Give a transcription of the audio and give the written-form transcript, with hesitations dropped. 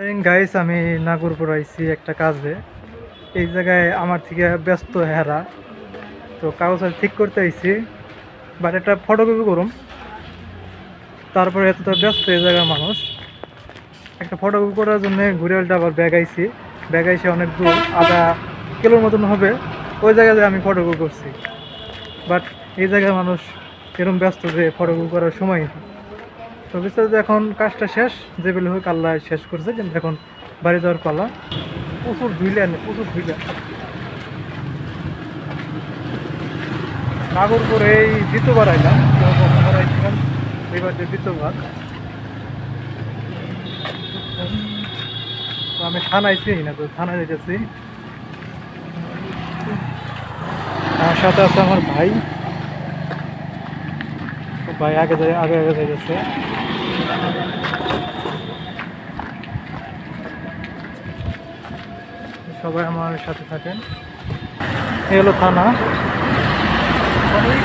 Guys, আমি নাগরপুর আইছি একটা কাজে। এই জায়গায় আমার থেকে ব্যস্ত হেরা, তো কাগজ ঠিক করতে আইছি। বাট একটা ফটোকপি করুম, তারপরে এতটা ব্যস্ত এই জায়গার মানুষ। একটা ফটোকপি করার জন্য ঘুরে উল্টা আবার ব্যাগ আইছি। ব্যাগ আইসে অনেক দূর, আধা কিলোর মতন হবে। ওই জায়গায় আমি ফটোকপি করছি। বাট এই জায়গার মানুষ এরকম ব্যস্ত যে ফটোকপি করার সময় নেই। তো বিস্তারিত এখন কাজটা শেষ, যে বেলে হোক আল্লাহ শেষ করছে, কিন্তু এখন বাড়ি যাওয়ার পালা। প্রচুর ধুইলে আনে, প্রচুর ধুইলে। নাগরপুর এই দ্বিতীয়বার আইলাম, প্রথমবার আইছিলাম, এবার যে দ্বিতীয়বার। তো আমি থানায় চিনি না, তো থানায় যেতেছি। আমার সাথে আছে আমার ভাই। তো ভাই আগে যায়, আগে আগে যাইতেছে। সবাই আমার সাথে থাকেন। এই হলো থানা, অনেক